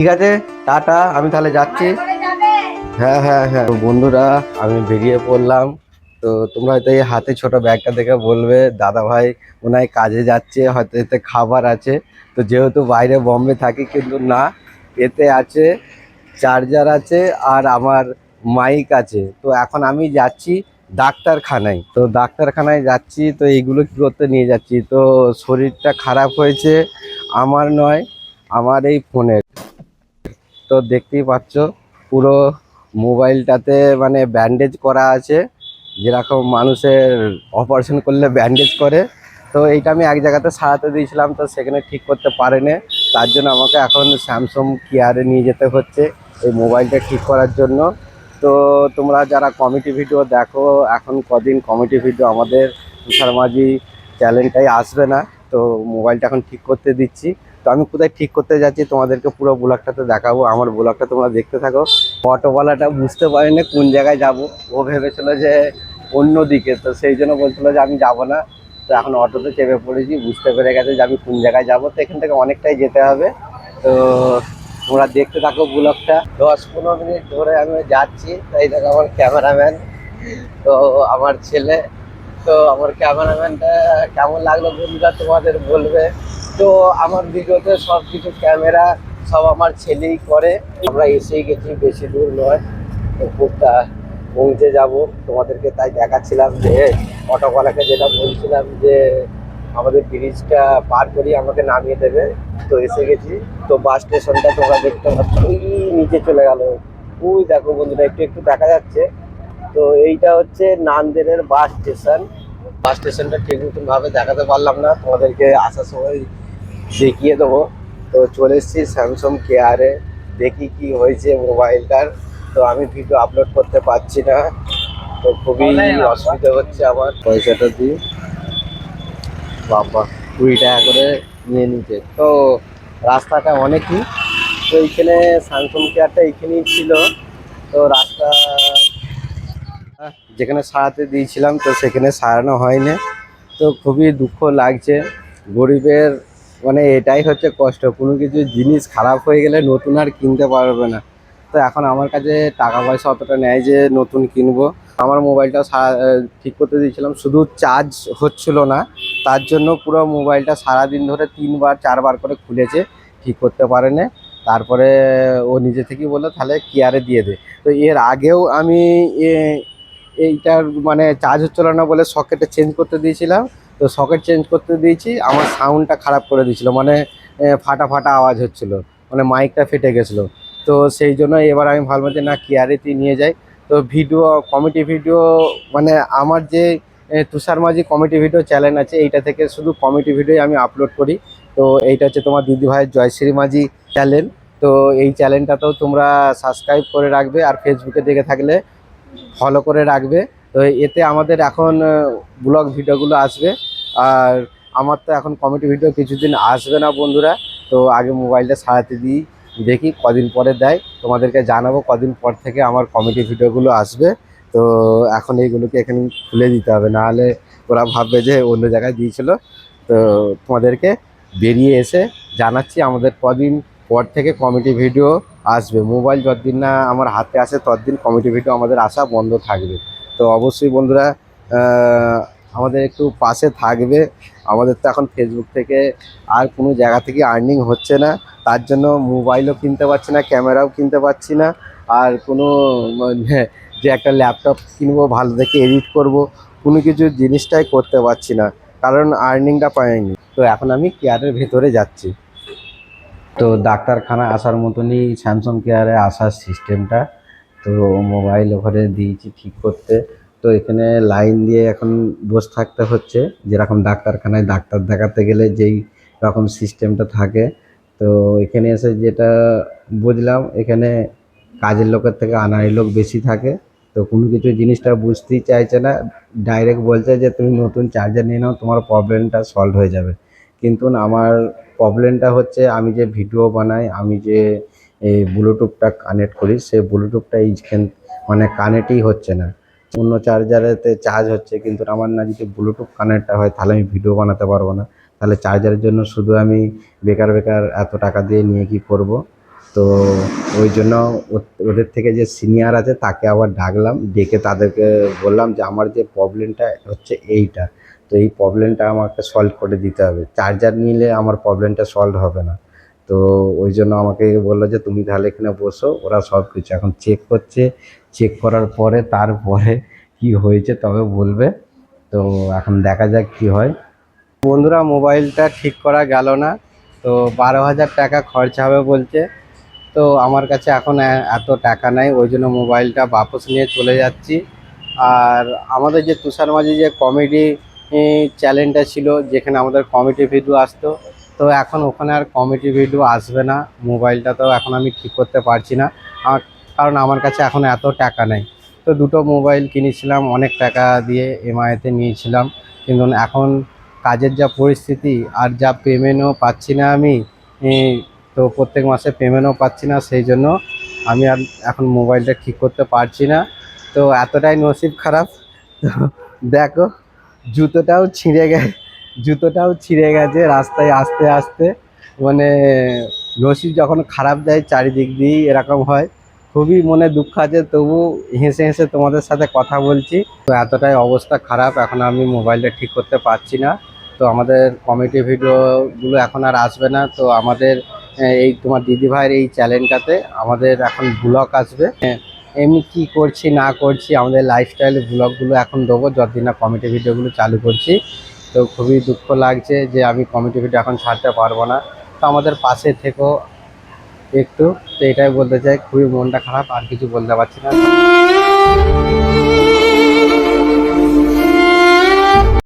ঠিক আছে, টাটা, আমি তাহলে যাচ্ছি। হ্যাঁ হ্যাঁ হ্যাঁ, তো বন্ধুরা আমি বেরিয়ে পড়লাম। তো তোমরা হয়তো এই হাতে ছোট ব্যাগটা দেখে বলবে দাদা ভাই মনে হয় কাজে যাচ্ছে, হয়তো এতে খাবার আছে। তো যেহেতু বাইরে বম্বে থাকি, কিন্তু না, এতে আছে চার্জার আছে আর আমার মাইক আছে। তো এখন আমি যাচ্ছি ডাক্তারখানায়। তো ডাক্তারখানায় যাচ্ছি, তো এইগুলো কি করতে নিয়ে যাচ্ছি, তো শরীরটা খারাপ হয়েছে আমার নয়, আমার এই ফোনের। তো দেখতেই পাচ্ছ পুরো মোবাইলটাতে মানে ব্যান্ডেজ করা আছে, যেরকম মানুষের অপারেশন করলে ব্যান্ডেজ করে। তো এইটা আমি এক জায়গাতে সারাতে দিয়েছিলাম, তো সেখানে ঠিক করতে পারেনি। তার জন্য আমাকে এখন স্যামসাং কেয়ারে নিয়ে যেতে হচ্ছে এই মোবাইলটা ঠিক করার জন্য। তো তোমরা যারা কমেডি ভিডিও দেখো, এখন কদিন কমেডি ভিডিও আমাদের তুষার মাঝি চ্যানেলটাই আসবে না। তো মোবাইলটা এখন ঠিক করতে দিচ্ছি। তো আমি কোথায় ঠিক করতে যাচ্ছি তোমাদেরকে পুরো ব্লগটাতে দেখাবো, আমার ব্লগটা তোমরা দেখতে থাকো। অটোওয়ালাটা বুঝতে পারিনি কোন জায়গায় যাব, ও ভেবেছিল যে অন্য দিকে, তো সেই জন্য বলছিল যে আমি যাব না। তো এখন অটোতে চেপে পড়েছি, বুঝতে পেরে গেছে যে আমি কোন জায়গায় যাব। তো এখান থেকে অনেকটাই যেতে হবে। তো তোমরা দেখতে থাকো ব্লগটা, 10-15 মিনিট ধরে আমি যাচ্ছি। তাই দেখো আমার ক্যামেরাম্যান, তো আমার ছেলে। তো আমার ক্যামেরাম্যানটা কেমন লাগলো বন্ধুরা তোমাদের বলবে। তো আমার ভিডিওতে সব কিছু ক্যামেরা সব আমার ছেলেই করে। আমরা এসেই গেছি, বেশি দূর নয়, তো খুবটা পৌঁছে যাব। তোমাদেরকে তাই দেখাচ্ছিলাম যে অটোওয়ালাকে যেটা বলছিলাম যে আমাদের ব্রিজটা পার করি আমাকে নামিয়ে দেবে। তো এসে গেছি। তো বাস স্টেশনটা তোমরা দেখতে পাচ্ছ, ওই নিচে চলে গেল। ওই দেখো বন্ধুরা, একটু একটু দেখা যাচ্ছে। তো এইটা হচ্ছে নান্দেড়ের বাস স্টেশন। বাস স্টেশনটা ঠিক মতন ভাবে দেখাতে পারলাম না, তোমাদেরকে আসার সময় দেখিয়ে দেবো। তো চলে এসেছি স্যামসাং কেয়ারে, দেখি কি হয়েছে মোবাইলটার। তো আমি ভিডিও আপলোড করতে পারছি না, তো খুবই অসুবিধা হচ্ছে আমার। পয়সাটা দিই, বাবা 20 টাকা করে নিয়ে নিচ্ছে। তো রাস্তাটা অনেকই, তো এইখানে স্যামসাং কেয়ারটা এইখানেই ছিল। তো রাস্তা যেখানে সারাতে দিয়েছিলাম, তো সেখানে সারানো হয়নি। তো খুবই দুঃখ লাগছে। গরিবের মানে এটাই হচ্ছে কষ্ট, কোনো কিছু জিনিস খারাপ হয়ে গেলে নতুন আর কিনতে পারবে না। তো এখন আমার কাছে টাকা পয়সা অতটা নেয় যে নতুন কিনবো। আমার মোবাইলটা ঠিক করতে দিয়েছিলাম, শুধু চার্জ হচ্ছিল না, তার জন্য পুরো মোবাইলটা সারাদিন ধরে 3-4বার করে খুলেছে, ঠিক করতে পারেনি। তারপরে ও নিজে থেকেই বললো তাহলে কেয়ারে দিয়ে দে। তো এর আগেও আমি এইটার মানে চার্জ হচ্ছিল না বলে সকেটে চেঞ্জ করতে দিয়েছিলাম। তো সকেট চেঞ্জ করতে দিয়েছি, আমার সাউন্ডটা খারাপ করে দিয়েছিল, মানে ফাটা ফাটা আওয়াজ হচ্ছিল, মানে মাইকটা ফেটে গেছিলো। তো সেই জন্য এবার আমি ভাবলাম যে না, কেয়ারেতেই নিয়ে যাই। তো ভিডিও, কমেডি ভিডিও, মানে আমার যে তুষার মাঝি কমেডি ভিডিও চ্যানেল আছে, এইটা থেকে শুধু কমেডি ভিডিও আমি আপলোড করি। তো এইটা হচ্ছে তোমার দিদি ভাইয়ের জয়শ্রী মাঝি চ্যানেল। তো এই চ্যানেলটাতেও তোমরা সাবস্ক্রাইব করে রাখবে, আর ফেসবুকে দেখে থাকলে ফলো করে রাখবে। তো এতে আমাদের এখন ব্লগ ভিডিওগুলো আসবে। আর আমার তো এখন কমেডি ভিডিও কিছুদিন আসবে না বন্ধুরা। তো আগে মোবাইলটা সারাতে দিই, দেখি কদিন পরে দেয়, তোমাদেরকে জানাবো কদিন পর থেকে আমার কমেডি ভিডিওগুলো আসবে। তো এখন এইগুলোকে এখানে খুলে দিতে হবে, নাহলে ওরা ভাববে যে অন্য জায়গায় দিয়েছিল। তো তোমাদেরকে বেরিয়ে এসে জানাচ্ছি আমাদের কদিন পর থেকে কমেডি ভিডিও আসবে। মোবাইল যতদিন না আমার হাতে আসে ততদিন কমেডি ভিডিও আমাদের আসা বন্ধ থাকবে। তো অবশ্যই বন্ধুরা আমাদের একটু পাশে থাকবে। আমাদের তো এখন ফেসবুক থেকে আর কোনো জায়গা থেকে আর্নিং হচ্ছে না, তার জন্য মোবাইলও কিনতে পারছি না, ক্যামেরাও কিনতে পারছি না। আর কোনো মানে যে একটা ল্যাপটপ কিনবো ভালো দেখে এডিট করব, কোনো কিছু জিনিসটাই করতে পারছি না, কারণ আর্নিংটা পাইনি। তো এখন আমি কেয়ারের ভেতরে যাচ্ছি। তো ডাক্তারখানা আসার মতনই স্যামসাং কেয়ারে আসার সিস্টেমটা। তো মোবাইল ওখানে দিয়েছি ঠিক করতে। তো এখানে লাইন দিয়ে এখন বসে থাকতে হচ্ছে, যেরকম ডাক্তারখানায় ডাক্তার দেখাতে গেলে যেই রকম সিস্টেমটা থাকে। তো এখানে এসে যেটা বুঝলাম, এখানে কাজের লোকের থেকে আনাড়ি লোক বেশি থাকে। তো কোনো কিছু জিনিসটা বুঝতেই চাইছে না, ডাইরেক্ট বলছে যে তুমি নতুন চার্জার নিয়ে নাও, তোমার প্রবলেমটা সলভ হয়ে যাবে। কিন্তু না, আমার প্রবলেমটা হচ্ছে আমি যে ভিডিও বানাই, আমি যে এই ব্লুটুথটা কানেক্ট করি, সেই ব্লুটুথটা এইখান মানে কানেক্টই হচ্ছে না। অন্য চার্জারেতে চার্জ হচ্ছে, কিন্তু আমার না যদি ব্লুটুথ কানেক্টটা হয় তাহলে আমি ভিডিও বানাতে পারবো না। তাহলে চার্জারের জন্য শুধু আমি বেকার বেকার এত টাকা দিয়ে নিয়ে কি করব। তো ওই জন্য ওদের থেকে যে সিনিয়র আছে তাকে আবার ডাকলাম, ডেকে তাদেরকে বললাম যে আমার যে প্রবলেমটা হচ্ছে এইটা, তো এই প্রবলেমটা আমাকে সলভ করে দিতে হবে, চার্জার নিলে আমার প্রবলেমটা সলভ হবে না। তো ওই জন্য আমাকে বললো যে তুমি তাহলে এখানে বসো, ওরা সব কিছু এখন চেক করছে, চেক করার পরে তারপরে কি হয়েছে তবে বলবে। তো এখন দেখা যাক কি হয়। বন্ধুরা, মোবাইলটা ঠিক করা গেল না, তো 12,000 টাকা খরচা হবে বলছে। তো আমার কাছে এখন এত টাকা নাই, ওই জন্য মোবাইলটা বাপস নিয়ে চলে যাচ্ছি। আর আমাদের যে তুষার মাঝি যে কমেডি চ্যানেলটা ছিল, যেখানে আমাদের কমেডি ভিডিও আসতো, তো এখন ওখানে আর কমেডি ভিডিও আসবে না। মোবাইলটা তো এখন আমি ঠিক করতে পারছি না, কারণ আমার কাছে এখন এত টাকা নেই। তো দুটো মোবাইল কিনেছিলাম, অনেক টাকা দিয়ে এমআইতে নিয়েছিলাম, কিন্তু এখন কাজের যা পরিস্থিতি আর যা পেমেন্টও পাচ্ছি না আমি, তো প্রত্যেক মাসে পেমেন্টও পাচ্ছি না, সেই জন্য আমি আর এখন মোবাইলটা ঠিক করতে পারছি না। তো এতটাই নসিব খারাপ। তো দেখো, জুতোটাও ছিঁড়ে গেছে, জুতোটাও ছিঁড়ে গেছে রাস্তায় আসতে আসতে। মানে নসিব যখন খারাপ যায় চারিদিক দিয়েই এরকম হয়। খুবই মনে দুঃখ আছে, তবু হেসে হেসে তোমাদের সাথে কথা বলছি। তো এতটাই অবস্থা খারাপ, এখন আমি মোবাইলটা ঠিক করতে পারছি না। তো আমাদের কমেডি ভিডিওগুলো এখন আর আসবে না। তো আমাদের এই তোমার দিদিভাইয়ের এই চ্যানেলটাতে আমাদের এখন ব্লগ আসবে। এমনি কি করছি না করছি আমাদের লাইফস্টাইল ব্লগগুলো এখন দেবো, যতদিন না কমেডি ভিডিওগুলো চালু করছি। তো খুবই দুঃখ লাগছে যে আমি কমেডি ভিডিও এখন ছাড়তে পারবো না। তো আমাদের পাশে থেকেও একটু, তো এটাই বলতে চাই, খুবই মনটা খারাপ, আর কিছু বলতে পারছি না।